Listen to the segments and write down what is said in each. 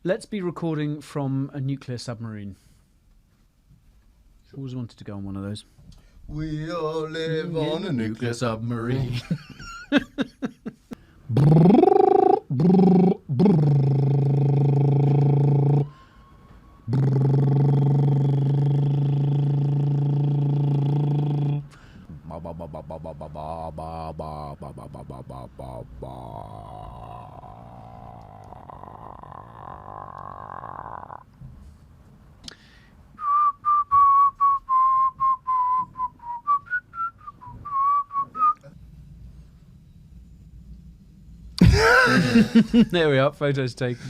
Let's be recording from a nuclear submarine. Always wanted to go on one of those. We all live on a nuclear submarine. There we are, photos taken.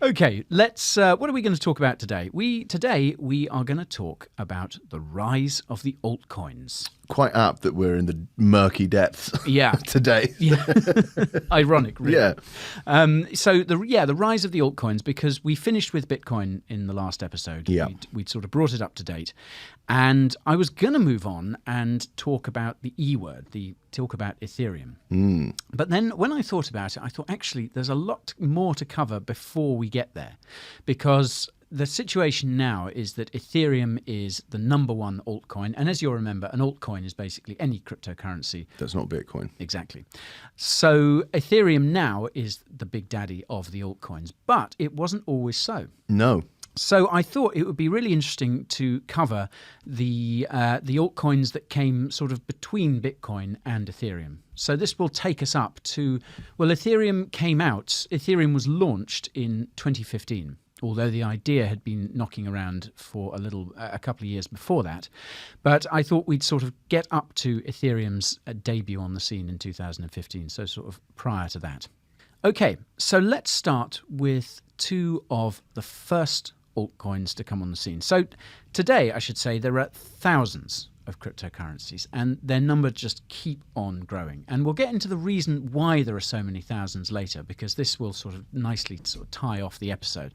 Okay, let's. What are we going to talk about today? Today we are going to talk about the rise of the altcoins. Quite apt that we're in the murky depths. Yeah, today. Yeah, ironic, really. Yeah. So the rise of the altcoins, because we finished with Bitcoin in the last episode. Yeah. We'd sort of brought it up to date, and I was going to move on and talk about the E word, talk about Ethereum. But then when I thought about it, I thought actually there's a lot more to cover before we get there, because the situation now is that Ethereum is the number one altcoin. And as you'll remember, an altcoin is basically any cryptocurrency. That's not Bitcoin. Exactly. So Ethereum now is the big daddy of the altcoins, but it wasn't always so. No. So I thought it would be really interesting to cover the altcoins that came sort of between Bitcoin and Ethereum. So this will take us up to, well, Ethereum was launched in 2015. Although the idea had been knocking around for a couple of years before that. But I thought we'd sort of get up to Ethereum's debut on the scene in 2015, so sort of prior to that. Okay, so let's start with two of the first altcoins to come on the scene. So today, I should say, there are thousands of cryptocurrencies, and their number just keep on growing. And we'll get into the reason why there are so many thousands later, because this will sort of nicely sort of tie off the episode.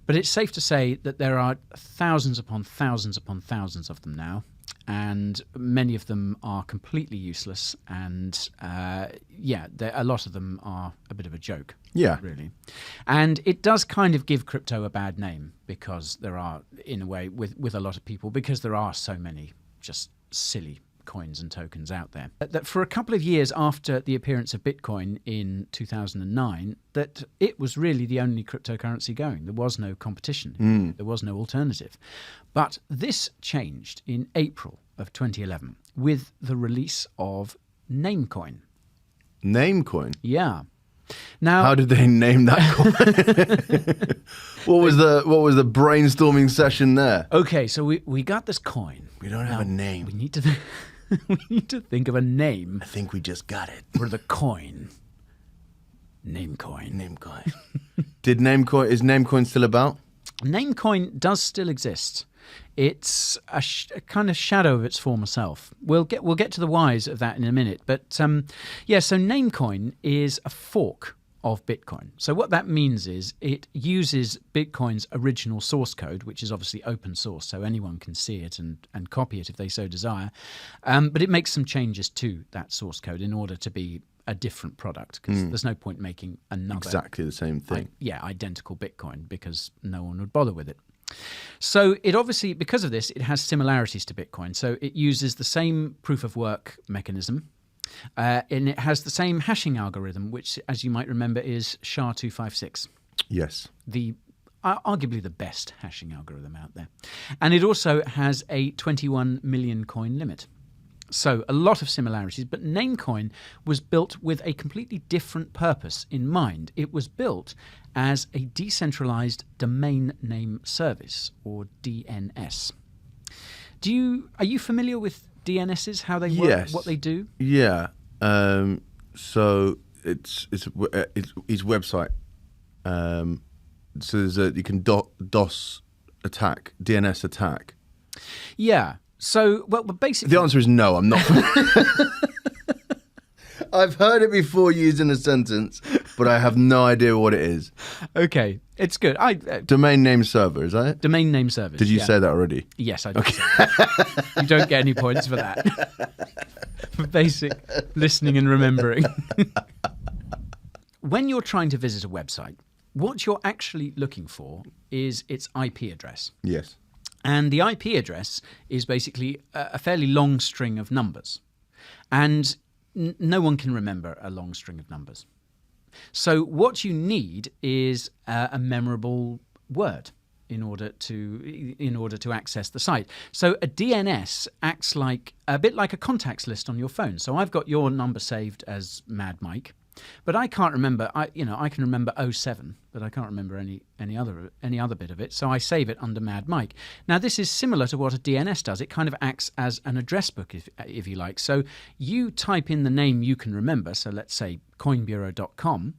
But it's safe to say that there are thousands upon thousands upon thousands of them now, and many of them are completely useless, and a lot of them are a bit of a joke. Yeah. Really. And it does kind of give crypto a bad name, because there are, in a way, with a lot of people, because there are so many just silly coins and tokens out there. That for a couple of years after the appearance of Bitcoin in 2009, that it was really the only cryptocurrency going. There was no competition. There was no alternative. But this changed in April of 2011 with the release of Namecoin. Namecoin? Yeah. Now, how did they name that coin? What was the brainstorming session there? Okay, so we got this coin. We don't have a name. We need to think of a name. I think we just got it. For the coin. Namecoin. Namecoin. Is Namecoin still about? Namecoin does still exist. It's a kind of shadow of its former self. We'll get to the whys of that in a minute. But so Namecoin is a fork of Bitcoin. So what that means is it uses Bitcoin's original source code, which is obviously open source, so anyone can see it and copy it if they so desire. But it makes some changes to that source code in order to be a different product, because there's no point making another exactly the same thing. Identical Bitcoin, because no one would bother with it. So it obviously, because of this, it has similarities to Bitcoin. So it uses the same proof of work mechanism, and it has the same hashing algorithm, which, as you might remember, is SHA-256. Yes. Arguably the best hashing algorithm out there. And it also has a 21 million coin limit. So a lot of similarities, but Namecoin was built with a completely different purpose in mind. It was built as a decentralized domain name service, or DNS. Are you familiar with DNSs, how they work, yes. What they do? Yeah. So it's website. So you can DOS attack, DNS attack. Yeah. So, well, basically... The answer is no, I'm not. I've heard it before used in a sentence, but I have no idea what it is. Okay, it's good. Domain name server, is that it? Domain name service. Did you say that already? Yes, I did. Okay. You don't get any points for that. For basic listening and remembering. When you're trying to visit a website, what you're actually looking for is its IP address. Yes. And the IP address is basically a fairly long string of numbers. And no one can remember a long string of numbers. So what you need is a memorable word in order to access the site. So a DNS acts like a bit like a contacts list on your phone. So I've got your number saved as Mad Mike, but I can't remember. I can remember 07, but I can't remember any other bit of it. So I save it under Mad Mike. Now this is similar to what a DNS does. It kind of acts as an address book, if you like. So you type in the name you can remember. So let's say coinbureau.com.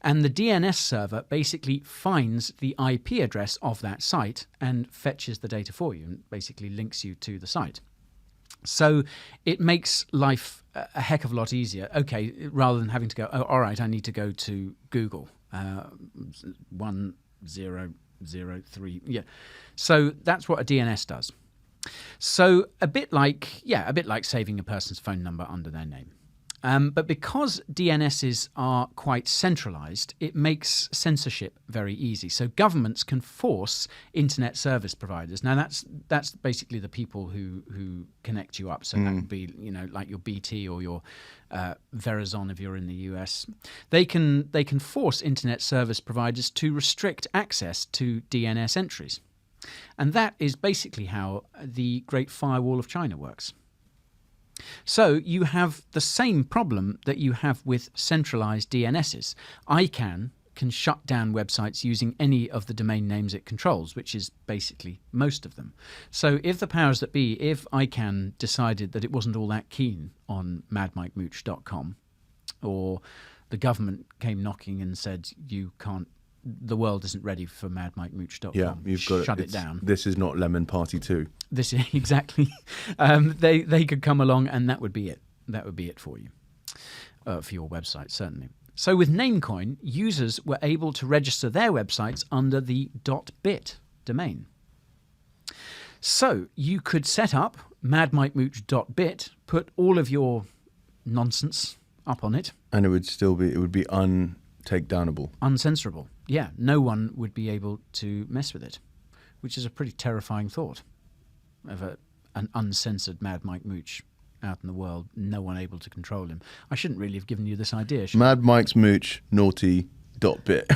And the DNS server basically finds the IP address of that site and fetches the data for you and basically links you to the site. So it makes life a heck of a lot easier. Okay, rather than having to go, oh, all right, I need to go to Google 1003. Yeah. So that's what a DNS does. So a bit like saving a person's phone number under their name. But because DNSs are quite centralized, it makes censorship very easy. So governments can force internet service providers. Now that's basically the people who connect you up. So that would be like your BT or your Verizon if you're in the US. They can force internet service providers to restrict access to DNS entries, and that is basically how the Great Firewall of China works. So you have the same problem that you have with centralized DNSs. ICANN can shut down websites using any of the domain names it controls, which is basically most of them. So if the powers that be, if ICANN decided that it wasn't all that keen on madmikemooch.com, or the government came knocking and said, the world isn't ready for madmikemooch.com. Yeah, you've got shut it down. This is not Lemon Party 2. This is exactly. They could come along and that would be it. That would be it for you, for your website, certainly. So with Namecoin, users were able to register their websites under the .bit domain. So you could set up madmikemooch.bit, put all of your nonsense up on it. And it would be untakedownable. Uncensorable. Yeah, no one would be able to mess with it, which is a pretty terrifying thought of an uncensored Mad Mike Mooch out in the world, no one able to control him. I shouldn't really have given you this idea, should Mad Mike's Mooch, naughty.bit.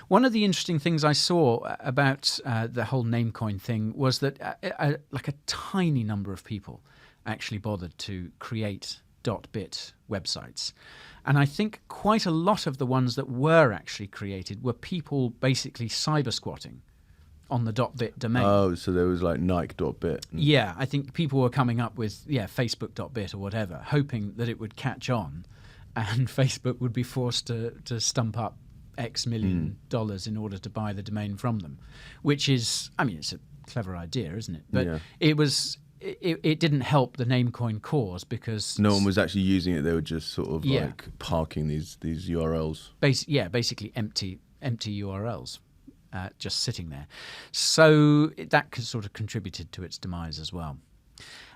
One of the interesting things I saw about the whole Namecoin thing was that like a tiny number of people actually bothered to create .bit websites. And I think quite a lot of the ones that were actually created were people basically cyber squatting on the .bit domain. Oh, so there was like Nike.bit. Yeah, I think people were coming up with Facebook.bit or whatever, hoping that it would catch on and Facebook would be forced to stump up X million dollars in order to buy the domain from them, which is, I mean, it's a clever idea, isn't it? But it didn't help the Namecoin cause because no one was actually using it. They were just sort of like parking these URLs. Basically empty URLs. Just sitting there. So that sort of contributed to its demise as well.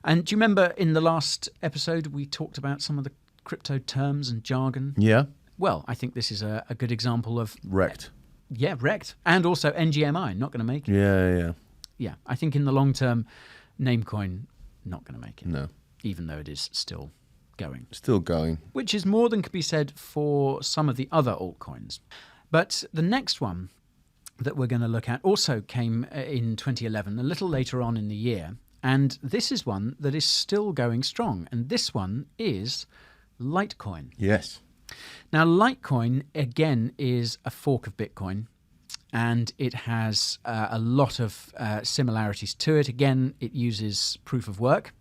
And do you remember in the last episode we talked about some of the crypto terms and jargon? Yeah. Well, I think this is a good example of... Wrecked. Yeah, wrecked. And also NGMI, not going to make it. Yeah. Yeah, I think in the long term, Namecoin, not going to make it. No. Even though it is still going. Still going. Which is more than could be said for some of the other altcoins. But the next one that we're going to look at also came in 2011, a little later on in the year. And this is one that is still going strong. And this one is Litecoin. Yes. Now, Litecoin, again, is a fork of Bitcoin. And it has a lot of similarities to it. Again, it uses proof of work.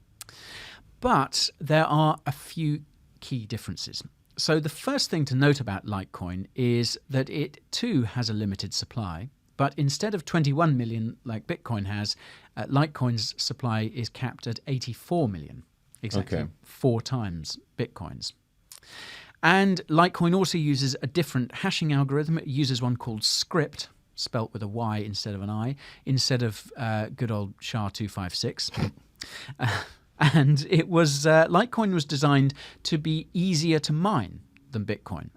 But there are a few key differences. So the first thing to note about Litecoin is that it too has a limited supply, but instead of 21 million like Bitcoin has, Litecoin's supply is capped at 84 million, exactly 4 times Bitcoin's. And Litecoin also uses a different hashing algorithm. It uses one called Script, spelt with a Y instead of an I, instead of good old SHA-256. And it was Litecoin was designed to be easier to mine than Bitcoin.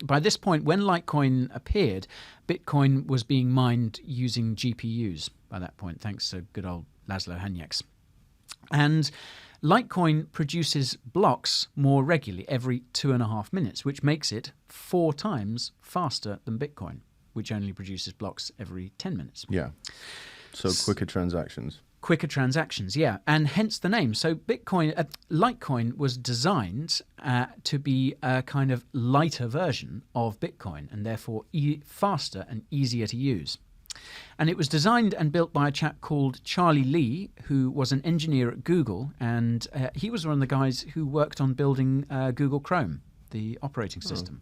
By this point, when Litecoin appeared, Bitcoin was being mined using GPUs by that point, thanks to good old Laszlo Hanyecz. And Litecoin produces blocks more regularly, every 2.5 minutes, which makes it 4 times faster than Bitcoin, which only produces blocks every 10 minutes. Yeah. So quicker transactions. Quicker transactions, yeah, and hence the name. So Litecoin was designed to be a kind of lighter version of Bitcoin, and therefore faster and easier to use. And it was designed and built by a chap called Charlie Lee, who was an engineer at Google, and he was one of the guys who worked on building Google Chrome, the operating system.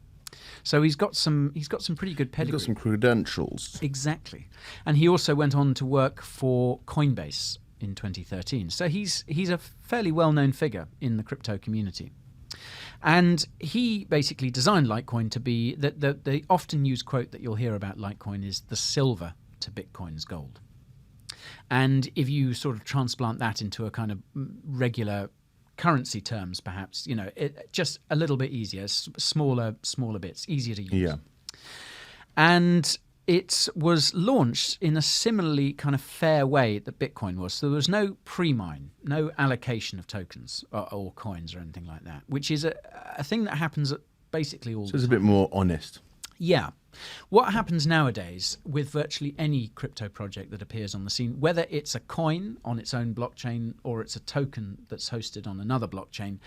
So he's got some pretty good pedigree. He's got some credentials. Exactly. And he also went on to work for Coinbase in 2013. So he's a fairly well-known figure in the crypto community. And he basically designed Litecoin to be the often used quote that you'll hear about Litecoin is the silver to Bitcoin's gold. And if you sort of transplant that into a kind of regular currency terms, perhaps, just a little bit easier, smaller bits, easier to use. Yeah. And it was launched in a similarly kind of fair way that Bitcoin was. So there was no pre-mine, no allocation of tokens or coins or anything like that, which is a thing that happens at basically all the time. So it's a bit more honest. Yeah. What happens nowadays with virtually any crypto project that appears on the scene, whether it's a coin on its own blockchain or it's a token that's hosted on another blockchain,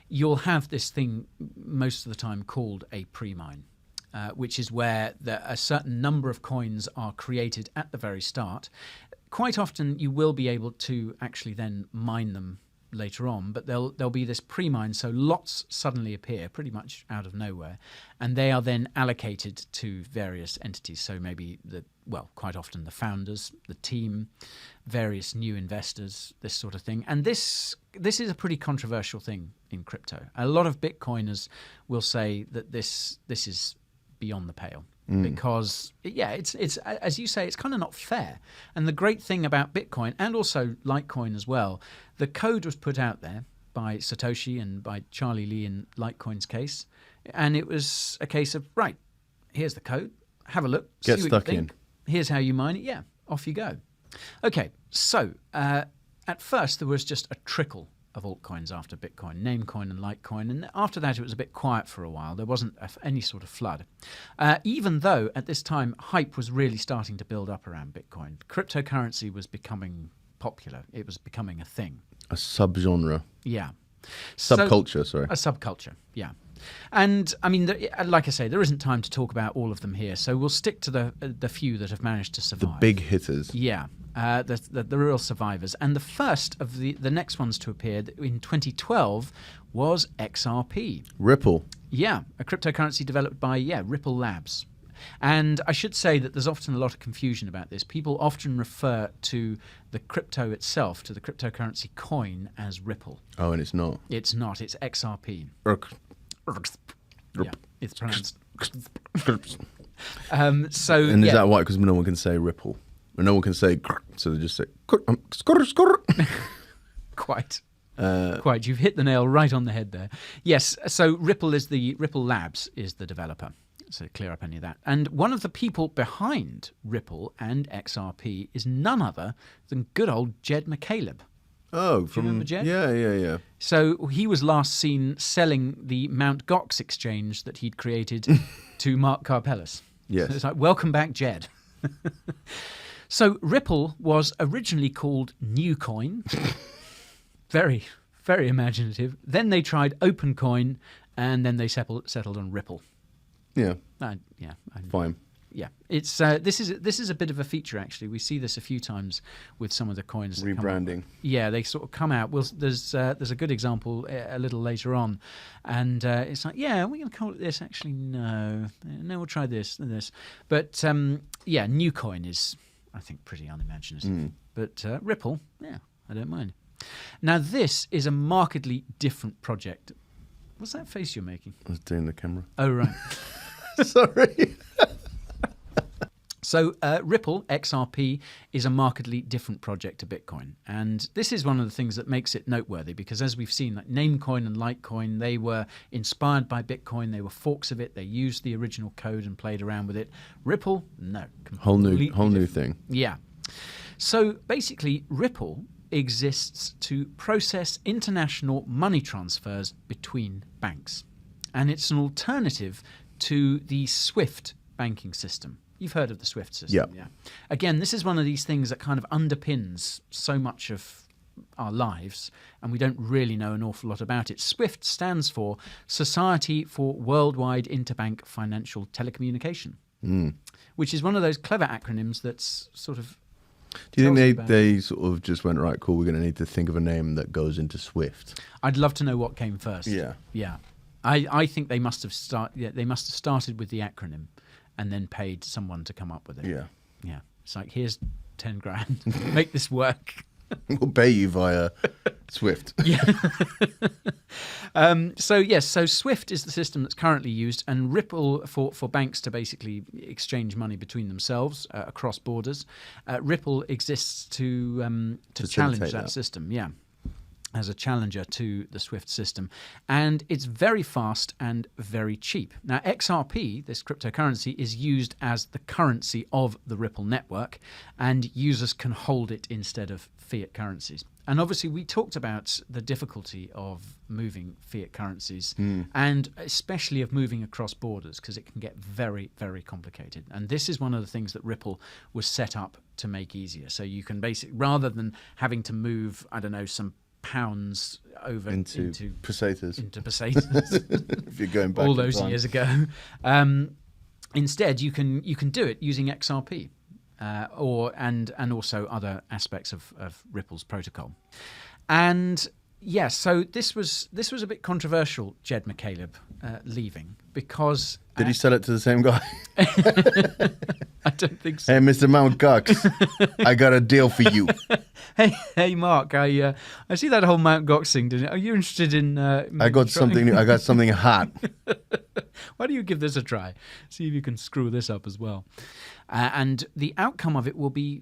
you'll have this thing most of the time called a pre-mine, which is where a certain number of coins are created at the very start. Quite often you will be able to actually then mine them later on, but there'll be this pre-mine, so lots suddenly appear pretty much out of nowhere, and they are then allocated to various entities. So maybe quite often the founders, the team, various new investors, this sort of thing. And this is a pretty controversial thing in crypto. A lot of Bitcoiners will say that this is beyond the pale. Because, it's as you say, it's kind of not fair. And the great thing about Bitcoin, and also Litecoin as well, the code was put out there by Satoshi and by Charlie Lee in Litecoin's case. And it was a case of, right, here's the code, have a look, Get see what stuck you think. Here's how you mine it. Yeah, off you go. Okay, so at first there was just a trickle of altcoins after Bitcoin, Namecoin and Litecoin. And after that, it was a bit quiet for a while. There wasn't any sort of flood. Even though at this time, hype was really starting to build up around Bitcoin. Cryptocurrency was becoming popular. It was becoming a thing. A subgenre. Yeah. Subculture, sorry. A subculture, yeah. And I mean, like I say, there isn't time to talk about all of them here. So we'll stick to the few that have managed to survive. The big hitters. Yeah. The real survivors. And the first of the next ones to appear in 2012 was XRP. Ripple. Yeah, a cryptocurrency developed by, Ripple Labs. And I should say that there's often a lot of confusion about this. People often refer to the crypto itself, to the cryptocurrency coin, as Ripple. Oh, and it's not. It's not. It's XRP. Yeah, it's pronounced. And is that why? Because no one can say Ripple. Or no one can say, so they just say, Quite. Quite. You've hit the nail right on the head there. Yes, so Ripple Labs is the developer. So clear up any of that. And one of the people behind Ripple and XRP is none other than good old Jed McCaleb. Oh, Do you remember Jed? Yeah. So he was last seen selling the Mt. Gox exchange that he'd created to Mark Karpellis. Yes. So it's like, welcome back, Jed. So Ripple was originally called Newcoin. Very, very imaginative. Then they tried OpenCoin, and then they settled on Ripple. Yeah. Fine. Yeah, it's this is a bit of a feature actually. We see this a few times with some of the coins. Rebranding. Yeah, they sort of come out. Well, there's a good example a little later on, and it's like, yeah, we're going to call it this. Actually, no, we'll try this and this. But Newcoin is, I think, pretty unimaginative. But Ripple, yeah, I don't mind. Now this is a markedly different project. What's that face you're making? I was doing the camera. Oh right. Sorry. So Ripple, XRP, is a markedly different project to Bitcoin. And this is one of the things that makes it noteworthy because as we've seen, like Namecoin and Litecoin, they were inspired by Bitcoin. They were forks of it. They used the original code and played around with it. Ripple, no. Whole new thing. Yeah. So basically, Ripple exists to process international money transfers between banks. And it's an alternative to the SWIFT banking system. You've heard of the SWIFT system, yeah. Again, this is one of these things that kind of underpins so much of our lives, and we don't really know an awful lot about it. SWIFT stands for Society for Worldwide Interbank Financial Telecommunication, which is one of those clever acronyms that's sort of... Do you think they sort of just went, right, cool, we're going to need to think of a name that goes into SWIFT? I'd love to know what came first. Yeah. I think they must have started with the acronym and then paid someone to come up with it. Yeah. It's like, here's 10 grand, make this work. We'll pay you via SWIFT. Yeah. So SWIFT is the system that's currently used, and Ripple for banks to basically exchange money between themselves across borders. Ripple exists to challenge that system. Yeah. As a challenger to the SWIFT system. And it's very fast and very cheap. Now, XRP, this cryptocurrency, is used as the currency of the Ripple network, and users can hold it instead of fiat currencies. And obviously, we talked about the difficulty of moving fiat currencies and especially of moving across borders because it can get very, very complicated. And this is one of the things that Ripple was set up to make easier. So you can basically, rather than having to move, I don't know, some pounds over into pesetas. If you're going back all those years ago. Instead, you can do it using XRP and also other aspects of Ripple's protocol. And yeah, so this was a bit controversial, Jed McCaleb leaving, because... Did he sell it to the same guy? I don't think so. Hey, Mr. Mount Gox, I got a deal for you. Hey, Mark, I see that whole Mount Gox thing. Didn't it? Are you interested in... I got something hot. Why don't you give this a try? See if you can screw this up as well. And the outcome of it will be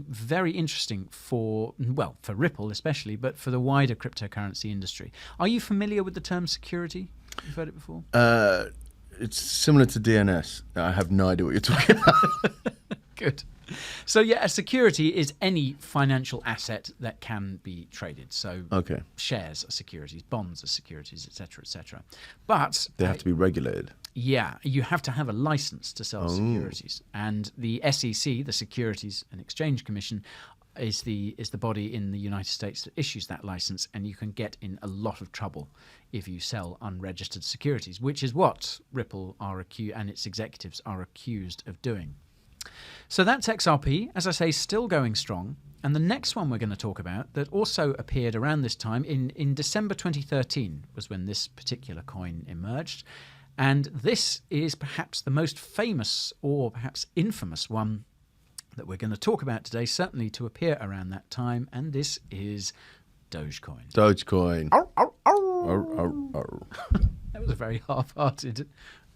very interesting for Ripple especially, but for the wider cryptocurrency industry. Are you familiar with the term security? You've heard it before? It's similar to DNS. I have no idea what you're talking about. Good. So yeah, a security is any financial asset that can be traded. So shares are securities, bonds are securities, etc., etc. But they have to be regulated. Yeah, you have to have a license to sell securities, and the SEC, the Securities and Exchange Commission, is the body in the United States that issues that license, and you can get in a lot of trouble if you sell unregistered securities, which is what Ripple and its executives are accused of doing. So that's XRP, as I say, still going strong. And the next one we're going to talk about that also appeared around this time, in December 2013 was when this particular coin emerged. And this is perhaps the most famous or perhaps infamous one that we're going to talk about today, certainly to appear around that time, and this is Dogecoin. Dogecoin. Arr, arr, arr. Arr, arr, arr. That was a very half-hearted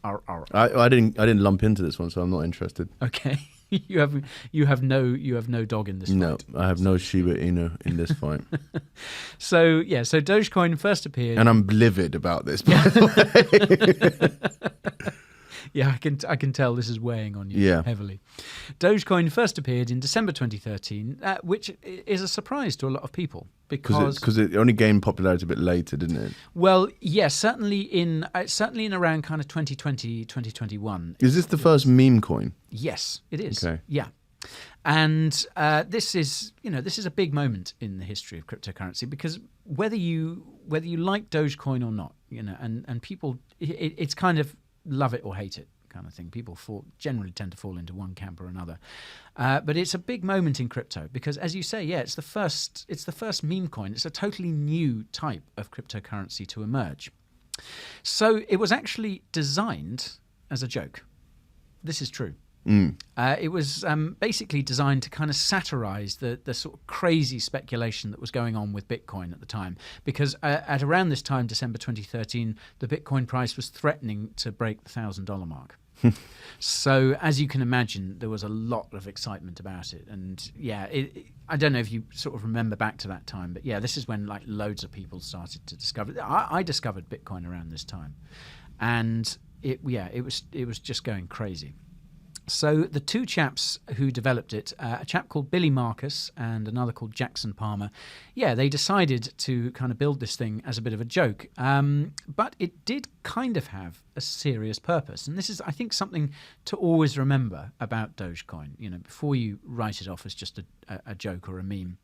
arr, arr. I didn't lump into this one, so I'm not interested. Okay. You have no dog in this fight. No, I have no Shiba Inu in this fight. So Dogecoin first appeared, and I'm livid about this, by the way. Yeah, I can tell this is weighing on you heavily. Dogecoin first appeared in December 2013, which is a surprise to a lot of people because it only gained popularity a bit later, didn't it? Well, yes, certainly in around kind of 2020, 2021. Is this the first meme coin? Yes, it is. Okay. Yeah. And this is a big moment in the history of cryptocurrency because whether you like Dogecoin or not, and people, it's kind of love it or hate it kind of thing. People generally tend to fall into one camp or another. But it's a big moment in crypto because, as you say, it's the first meme coin. It's a totally new type of cryptocurrency to emerge. So it was actually designed as a joke. This is true. It was basically designed to kind of satirize the sort of crazy speculation that was going on with Bitcoin at the time. Because at around this time, December 2013, the Bitcoin price was threatening to break the $1,000 mark. So as you can imagine, there was a lot of excitement about it. And yeah, I don't know if you sort of remember back to that time, but yeah, this is when like loads of people started to discover it. I discovered Bitcoin around this time, and it was just going crazy. So the two chaps who developed it, a chap called Billy Marcus and another called Jackson Palmer, they decided to kind of build this thing as a bit of a joke. But it did kind of have a serious purpose. And this is, I think, something to always remember about Dogecoin, before you write it off as just a joke or a meme.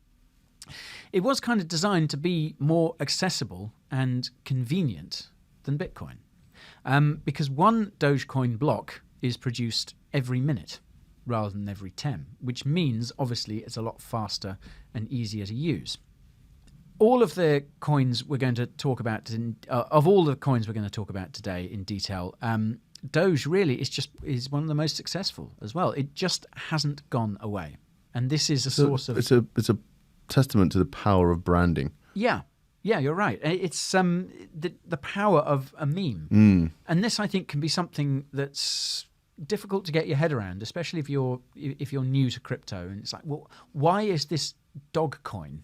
It was kind of designed to be more accessible and convenient than Bitcoin. Because one Dogecoin block is produced every minute rather than every 10, which means obviously it's a lot faster and easier to use. All of the coins we're going to talk about, of all the coins we're going to talk about today in detail, Doge really is one of the most successful as well. It just hasn't gone away, and this is a source of. It's a testament to the power of branding. Yeah, you're right. It's the power of a meme, and this I think can be something that's difficult to get your head around, especially if you're new to crypto. And it's like, well, why is this Dogecoin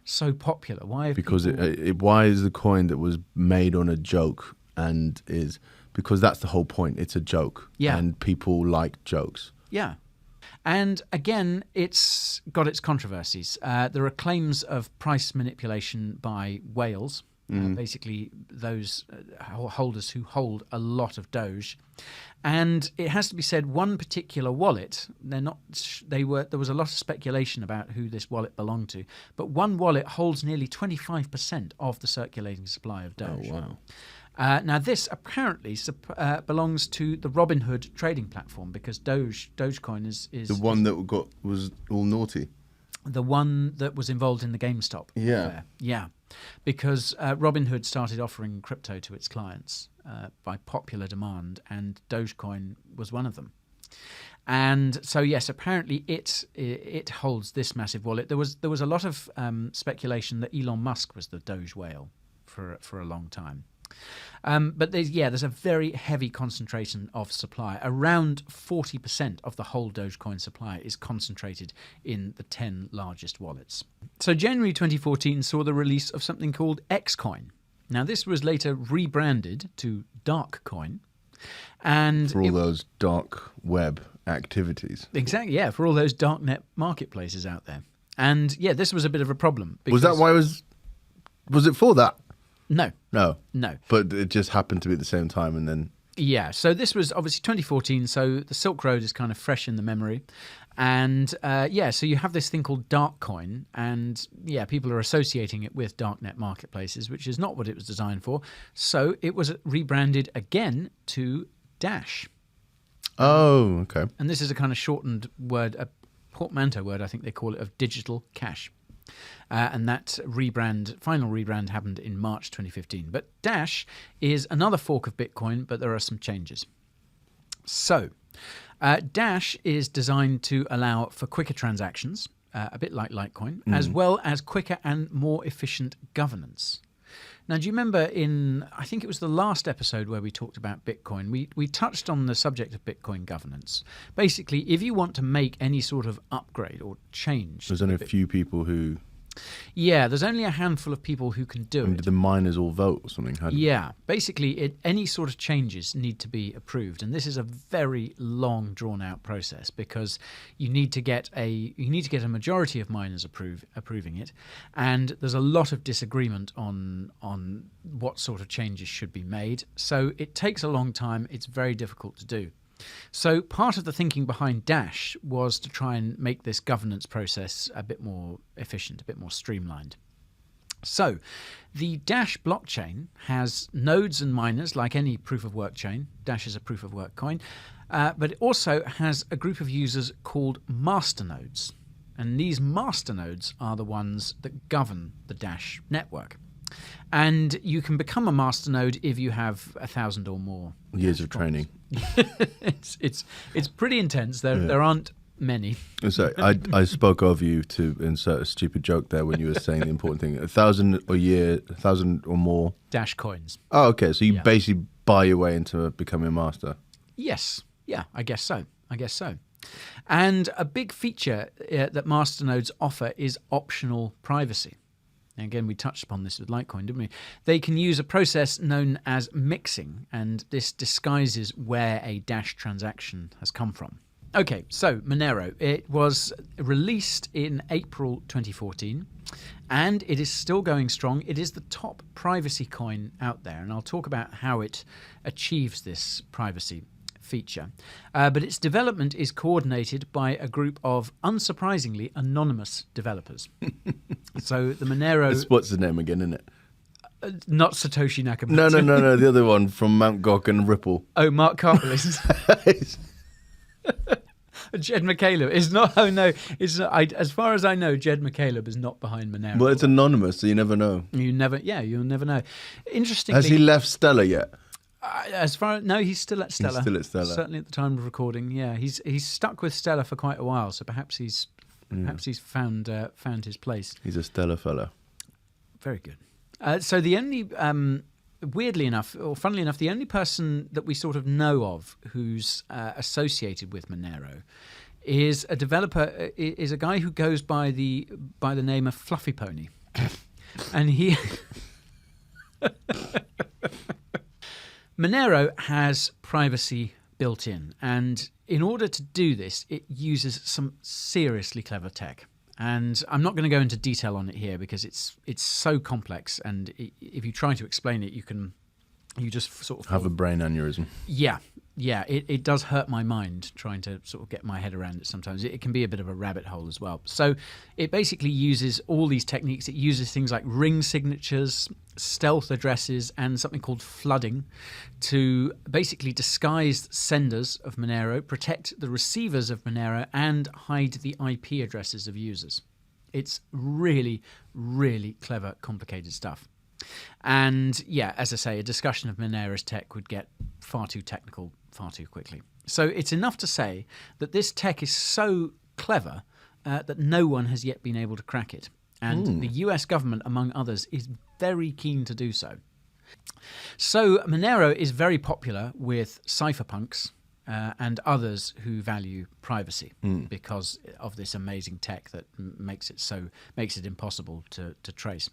so popular? Why is the coin that was made on a joke and is because that's the whole point. It's a joke, and people like jokes. Yeah. And again, it's got its controversies. There are claims of price manipulation by whales, basically those holders who hold a lot of Doge. And it has to be said, one particular wallet, there was a lot of speculation about who this wallet belonged to, but one wallet holds nearly 25% of the circulating supply of Doge. Oh, wow. Now, this apparently belongs to the Robinhood trading platform, because Dogecoin is the one that was all naughty. The one that was involved in the GameStop affair. Yeah, because Robinhood started offering crypto to its clients by popular demand, and Dogecoin was one of them. And so, yes, apparently it holds this massive wallet. There was a lot of speculation that Elon Musk was the Doge whale for a long time. But there's a very heavy concentration of supply. Around 40% of the whole Dogecoin supply is concentrated in the 10 largest wallets. So January 2014 saw the release of something called Xcoin. Now, this was later rebranded to Darkcoin. And for all those dark web activities. Exactly, yeah, for all those darknet marketplaces out there. And yeah, this was a bit of a problem. Was that why was it for that? No. But it just happened to be at the same time, and then. Yeah. So this was obviously 2014. So the Silk Road is kind of fresh in the memory, and so you have this thing called Darkcoin, and people are associating it with darknet marketplaces, which is not what it was designed for. So it was rebranded again to Dash. Oh, okay. And this is a kind of shortened word, a portmanteau word, I think they call it, of digital cash. And that final rebrand happened in March 2015. But Dash is another fork of Bitcoin, but there are some changes. So Dash is designed to allow for quicker transactions, a bit like Litecoin, as well as quicker and more efficient governance. Now, do you remember I think it was the last episode where we talked about Bitcoin, we touched on the subject of Bitcoin governance. Basically, if you want to make any sort of upgrade or change... There's only a few people who... Yeah, there's only a handful of people who can do it. Did the miners all vote or something? Basically, any sort of changes need to be approved, and this is a very long, drawn-out process, because you need to get a majority of miners approving it, and there's a lot of disagreement on what sort of changes should be made. So it takes a long time. It's very difficult to do. So part of the thinking behind Dash was to try and make this governance process a bit more efficient, a bit more streamlined. So the Dash blockchain has nodes and miners like any proof-of-work chain. Dash is a proof-of-work coin. But it also has a group of users called masternodes. And these masternodes are the ones that govern the Dash network. And you can become a masternode if you have 1,000 or more years of training. It's pretty intense. There aren't many. So I spoke of you to insert a stupid joke there when you were saying the important thing. 1,000 a year, 1,000 or more Dash coins. Oh, okay. So you basically buy your way into becoming a master. Yes. Yeah, I guess so. And a big feature that masternodes offer is optional privacy. And again, we touched upon this with Litecoin, didn't we? They can use a process known as mixing, and this disguises where a Dash transaction has come from. Okay, so Monero. It was released in April 2014, and it is still going strong. It is the top privacy coin out there, and I'll talk about how it achieves this privacy feature. But its development is coordinated by a group of, unsurprisingly, anonymous developers. So the Monero... What's the name again, isn't it? Not Satoshi Nakamoto. No. The other one from Mt. Gox and Ripple. Oh, Mark Karpeles. Jed McCaleb is not. Oh no, it's not. As far as I know, Jed McCaleb is not behind Monero. Well, it's anonymous, so you never know. You'll never know. Interestingly, has he left Stellar yet? No, he's still at Stellar. He's still at Stellar. Certainly at the time of recording. Yeah, he's stuck with Stellar for quite a while. So perhaps he's found his place. He's a Stellar fella. Very good. So the only weirdly enough, or funnily enough, the only person that we sort of know of who's associated with Monero is a developer, is a guy who goes by the name of Fluffy Pony, and he. Monero has privacy built in, and in order to do this, it uses some seriously clever tech. And I'm not going to go into detail on it here because it's so complex, and if you try to explain it, you just sort of have a brain aneurysm. Yeah, it does hurt my mind trying to sort of get my head around it sometimes. It can be a bit of a rabbit hole as well. So it basically uses all these techniques. It uses things like ring signatures, stealth addresses, and something called flooding to basically disguise senders of Monero, protect the receivers of Monero, and hide the IP addresses of users. It's really, really clever, complicated stuff. And yeah, as I say, a discussion of Monero's tech would get far too technical far too quickly. So it's enough to say that this tech is so clever that no one has yet been able to crack it. And the US government, among others, is very keen to do so. So Monero is very popular with cypherpunks and others who value privacy because of this amazing tech that makes it impossible to trace.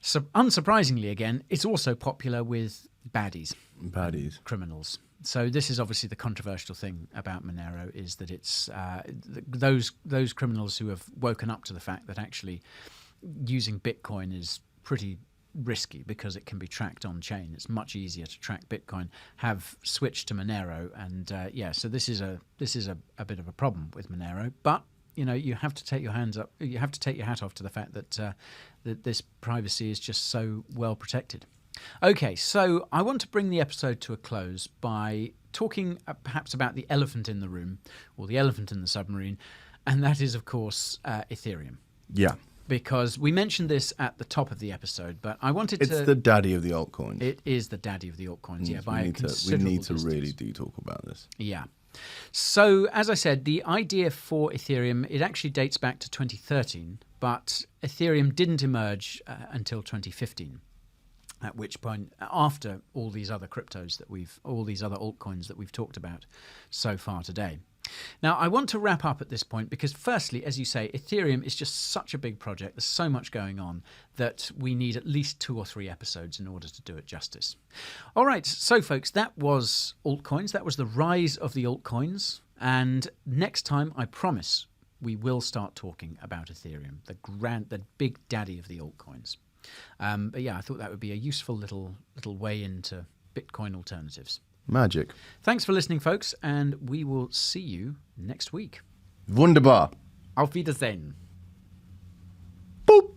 So, unsurprisingly, again, it's also popular with baddies, criminals. So this is obviously the controversial thing about Monero, is that it's those criminals who have woken up to the fact that actually using Bitcoin is pretty risky because it can be tracked on chain. It's much easier to track Bitcoin. Have switched to Monero, and so this is a bit of a problem with Monero, but. You have to take your hands up. You have to take your hat off to the fact that this privacy is just so well protected. Okay, so I want to bring the episode to a close by talking perhaps about the elephant in the room, or the elephant in the submarine, and that is, of course, Ethereum. Yeah. Because we mentioned this at the top of the episode, but I wanted to... It's the daddy of the altcoins. It is the daddy of the altcoins, yeah, by a considerable We need to really do talk about this. Yeah. So, as I said, the idea for Ethereum, it actually dates back to 2013, but Ethereum didn't emerge until 2015, at which point, after all these other all these other altcoins that we've talked about so far today. Now, I want to wrap up at this point because, firstly, as you say, Ethereum is just such a big project. There's so much going on that we need at least 2 or 3 episodes in order to do it justice. All right, so, folks, that was altcoins. That was the rise of the altcoins. And next time, I promise, we will start talking about Ethereum, the big daddy of the altcoins. But yeah, I thought that would be a useful little way into Bitcoin alternatives. Magic. Thanks for listening, folks, and we will see you next week. Wunderbar. Auf Wiedersehen. Boop.